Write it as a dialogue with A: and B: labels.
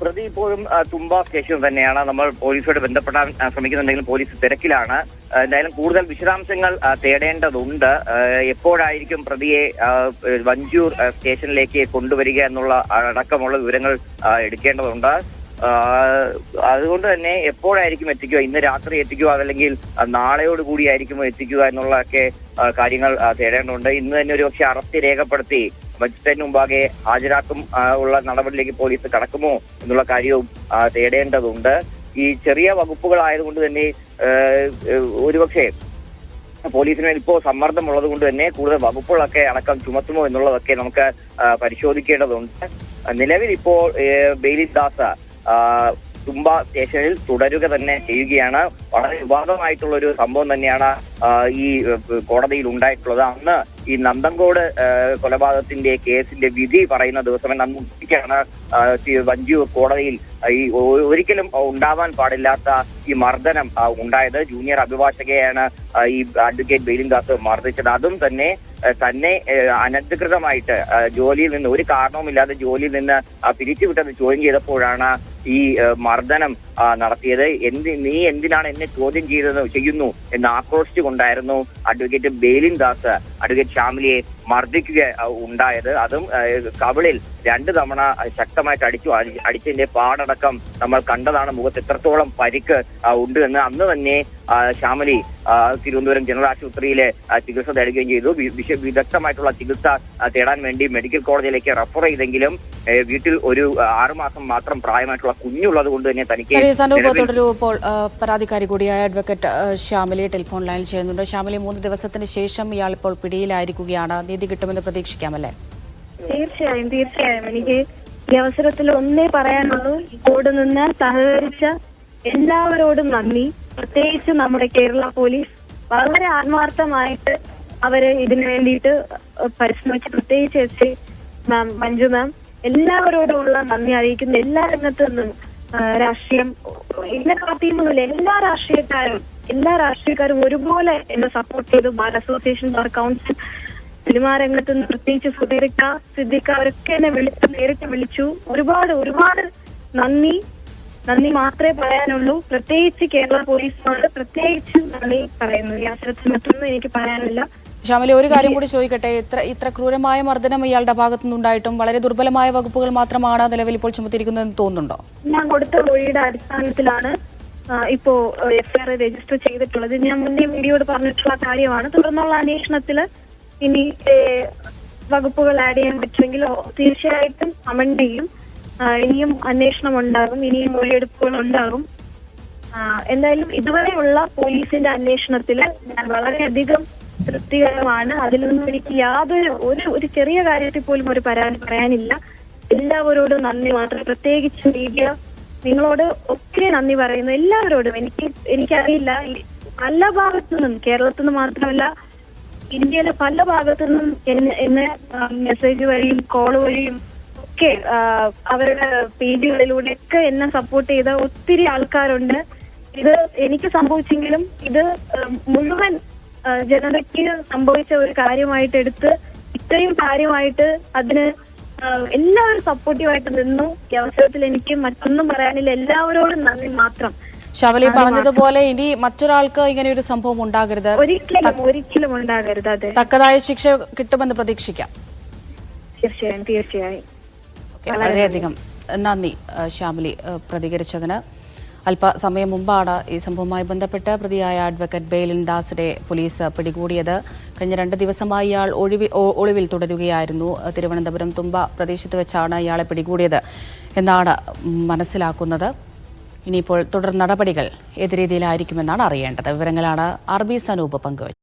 A: പ്രതി ഇപ്പോഴും തുമ്പ സ്റ്റേഷൻ തന്നെയാണ്. നമ്മൾ പോലീസോട് ബന്ധപ്പെടാൻ ശ്രമിക്കുന്നുണ്ടെങ്കിലും പോലീസ് തിരക്കിലാണ്. എന്തായാലും കൂടുതൽ വിശദാംശങ്ങൾ തേടേണ്ടതുണ്ട്. എപ്പോഴായിരിക്കും പ്രതിയെ വഞ്ചൂർ സ്റ്റേഷനിലേക്ക് കൊണ്ടുവരിക എന്നുള്ള അടക്കമുള്ള വിവരങ്ങൾ എടുക്കേണ്ടതുണ്ട്. അതുകൊണ്ട് തന്നെ എപ്പോഴായിരിക്കും എത്തിക്കുക, ഇന്ന് രാത്രി എത്തിക്കുക അതല്ലെങ്കിൽ നാളെയോട് കൂടിയായിരിക്കുമോ എത്തിക്കുക എന്നുള്ളതൊക്കെ കാര്യങ്ങൾ തേടേണ്ടതുണ്ട്. ഇന്ന് തന്നെ ഒരുപക്ഷെ അറസ്റ്റ് രേഖപ്പെടുത്തി മജിസ്ട്രേറ്റിന് മുമ്പാകെ ഹാജരാക്കും ഉള്ള നടപടിയിലേക്ക് പോലീസ് കടക്കുമോ എന്നുള്ള കാര്യവും തേടേണ്ടതുണ്ട്. ഈ ചെറിയ വകുപ്പുകളായതുകൊണ്ട് തന്നെ ഒരുപക്ഷെ പോലീസിന് മേൽ ഇപ്പോൾ സമ്മർദ്ദമുള്ളത് കൊണ്ട് തന്നെ കൂടുതൽ വകുപ്പുകളൊക്കെ അടക്കം ചുമത്തുമോ എന്നുള്ളതൊക്കെ നമുക്ക് പരിശോധിക്കേണ്ടതുണ്ട്. നിലവിൽ ഇപ്പോൾ ബെയിലി ദാസ് തുമ്പ സ്റ്റേഷനിൽ തുടരുക തന്നെ ചെയ്യുകയാണ്. വളരെ വിവാദമായിട്ടുള്ള ഒരു സംഭവം തന്നെയാണ് ഈ കോടതിയിൽ ഉണ്ടായിട്ടുള്ളത്. അന്ന് ഈ നന്തങ്കോട് കൊലപാതകത്തിന്റെ കേസിന്റെ വിധി പറയുന്ന ദിവസം അന്ന് ഉച്ചയ്ക്കാണ് വഞ്ചൂർ കോടതിയിൽ ഈ ഒരിക്കലും ഉണ്ടാവാൻ പാടില്ലാത്ത ഈ മർദ്ദനം ഉണ്ടായത്. ജൂനിയർ അഭിഭാഷകയാണ് ഈ അഡ്വക്കേറ്റ് ബെയിലിൻദാസ് മർദ്ദിച്ചത്. അതും തന്നെ അനധികൃതമായിട്ട് ജോലിയിൽ നിന്ന് ഒരു കാരണവുമില്ലാതെ ജോലിയിൽ നിന്ന് പിരിച്ചുവിട്ടത് ചോദ്യം ചെയ്തപ്പോഴാണ് ഈ മർദ്ദനം നടത്തിയത്. നീ എന്തിനാണ് എന്നെ ചോദ്യം ചെയ്യുന്നു എന്ന് ആക്രോശിച്ചുകൊണ്ടായിരുന്നു അഡ്വക്കേറ്റ് ബെയിലിൻദാസ് അഡ്വക്കേറ്റ് ഷാമിലിയെ മർദ്ദിക്കുക ഉണ്ടായത്. അതും കവിളിൽ 2 തവണ ശക്തമായിട്ട് അടിച്ചതിന്റെ പാടടക്കം നമ്മൾ കണ്ടതാണ്. മുഖത്ത് എത്രത്തോളം പരിക്ക് ഉണ്ട് എന്ന് അന്ന് തന്നെ ഷാമിലി തിരുവനന്തപുരം ജനറൽ ആശുപത്രിയിലെ ചികിത്സ തേടുകയും ചെയ്തു. വിദഗ്ധമായിട്ടുള്ള ചികിത്സ തേടാൻ വേണ്ടി മെഡിക്കൽ കോളേജിലേക്ക് റെഫർ ചെയ്തെങ്കിലും വീട്ടിൽ ഒരു 6 മാസം മാത്രം പ്രായമായിട്ടുള്ള കുഞ്ഞുള്ളത് കൊണ്ട് തന്നെ തനിക്ക്
B: ഇപ്പോൾ പരാതിക്കാരി കൂടിയായ അഡ്വക്കേറ്റ് ഷാമിലി ടെലിഫോൺ ലൈനിൽ ചെയ്യുന്നുണ്ട്. ഷാമിലി, 3 ദിവസത്തിന് ശേഷം ഇയാൾ ഇപ്പോൾ പിടിയിലായിരിക്കുകയാണ്. നീതി കിട്ടുമെന്ന് പ്രതീക്ഷിക്കാമല്ലേ?
C: തീർച്ചയായും എനിക്ക് ഈ അവസരത്തിൽ ഒന്നേ പറയാനുള്ളൂ, കൂടെ നിന്ന് സഹകരിച്ച എല്ലാവരോടും നന്ദി. പ്രത്യേകിച്ച് നമ്മുടെ കേരള പോലീസ് വളരെ ആത്മാർത്ഥമായിട്ട് അവര് ഇതിനു വേണ്ടിയിട്ട് പരിശ്രമിച്ച്, പ്രത്യേകിച്ച് എസ് മാം, മഞ്ജു മാം, എല്ലാവരോടുമുള്ള നന്ദി അറിയിക്കുന്നു. എല്ലാ രംഗത്തു നിന്നും രാഷ്ട്രീയം ഇന്ന പാർട്ടിയൊന്നുമില്ല, എല്ലാ രാഷ്ട്രീയക്കാരും ഒരുപോലെ എന്നെ സപ്പോർട്ട് ചെയ്തു. Bar association, bar council, cinema രംഗത്ത് നിന്ന് പ്രത്യേകിച്ച് സിദ്ദിഖ അവരൊക്കെ എന്നെ നേരിട്ട് വിളിച്ചു. ഒരുപാട് നന്ദി മാത്രമേ പറയാനുള്ളൂ. പ്രത്യേകിച്ച് കേരള പോലീസിനോട് പ്രത്യേകിച്ച് നന്ദി പറയുന്നു. ഈ അവസരത്തിൽ മറ്റൊന്നും എനിക്ക് പറയാനില്ല.
B: ഷാമിലി, ഒരു കാര്യം കൂടി ചോദിക്കട്ടെ. ഇത്ര ക്രൂരമായ മർദ്ദനം ഇയാളുടെ ഭാഗത്തുനിന്നുണ്ടായിട്ടും വളരെ ദുർബലമായ വകുപ്പുകൾ മാത്രമാണ് നിലവിൽ ഇപ്പോൾ ചുമത്തിയിരിക്കുന്നതെന്ന് തോന്നുന്നുണ്ടോ?
C: ഞാൻ കൊടുത്ത മൊഴിയുടെ അടിസ്ഥാനത്തിലാണ് ഇപ്പോ എഫ്ഐആർ രജിസ്റ്റർ ചെയ്തിട്ടുള്ളത്. ഞാൻ മുന്നേ വീഡിയോട് പറഞ്ഞിട്ടുള്ള കാര്യമാണ്. തുടർന്നുള്ള അന്വേഷണത്തില് ഇനി വകുപ്പുകൾ ആഡ് ചെയ്യാൻ പറ്റുമെങ്കിൽ തീർച്ചയായിട്ടും അമൻഡ് ചെയ്യും. ഇനിയും അന്വേഷണം ഉണ്ടാകും, ഇനിയും മൊഴിയെടുപ്പുകൾ ഉണ്ടാകും. എന്തായാലും ഇതുവരെയുള്ള പോലീസിന്റെ അന്വേഷണത്തില് ഞാൻ വളരെയധികം തൃപ്തികരമാണ്. അതിലൊന്നും എനിക്ക് ഒരു ചെറിയ കാര്യത്തിൽ പോലും ഒരു പരാതി പറയാനില്ല. എല്ലാവരോടും നന്ദി മാത്രം. പ്രത്യേകിച്ച് മീഡിയ, നിങ്ങളോട് ഒത്തിരി നന്ദി പറയുന്നു. എല്ലാവരോടും. എനിക്കറിയില്ല, പല ഭാഗത്തു നിന്നും, കേരളത്തിൽ നിന്ന് മാത്രമല്ല ഇന്ത്യയിലെ പല ഭാഗത്തു നിന്നും എന്നെ മെസ്സേജ് വഴിയും കോൾ വഴിയും ഒക്കെ അവരുടെ പേജുകളിലൂടെയൊക്കെ എന്നെ സപ്പോർട്ട് ചെയ്ത ഒത്തിരി ആൾക്കാരുണ്ട്. ഇത് എനിക്ക് സംഭവിച്ചെങ്കിലും ഇത് മുഴുവൻ ജനതയ്ക്ക് സംഭവിച്ച ഒരു കാര്യമായിട്ട് എടുത്ത് ഇത്രയും കാര്യമായിട്ട് അതിന് എല്ലാവരും സപ്പോർട്ടീവായിട്ട് നിന്നു. ഈ അവസരത്തിൽ എനിക്ക് മറ്റൊന്നും പറയാനില്ല. എല്ലാവരോടും നന്ദി മാത്രം.
B: ഷാമിലി പറഞ്ഞതുപോലെ ഇനി മറ്റൊരാൾക്ക് ഇങ്ങനെ ഒരു സംഭവം ഉണ്ടാകരുത്,
C: ഒരിക്കലും ഉണ്ടാകരുത്. അതെ,
B: തക്കതായ ശിക്ഷ കിട്ടുമെന്ന് പ്രതീക്ഷിക്കാം.
C: തീർച്ചയായും.
B: വളരെയധികം നന്ദി ഷാമിലി പ്രതികരിച്ചതിന്. അല്പസമയം മുമ്പാണ് ഈ സംഭവവുമായി ബന്ധപ്പെട്ട് പ്രതിയായ അഡ്വക്കേറ്റ് ബെയിലിൻദാസിനെ പോലീസ് പിടികൂടിയത്. കഴിഞ്ഞ 2 ദിവസമായി ഇയാൾ ഒളിവിൽ തുടരുകയായിരുന്നു. തിരുവനന്തപുരം തുമ്പ പ്രദേശത്ത് വെച്ചാണ് ഇയാളെ പിടികൂടിയത് എന്നാണ് മനസ്സിലാക്കുന്നത്. ഇനിയിപ്പോൾ തുടർ നടപടികൾ ഏത് രീതിയിലായിരിക്കുമെന്നാണ് അറിയേണ്ടത്. വിവരങ്ങളാണ് RB സനൂപ് പങ്കുവച്ചത്.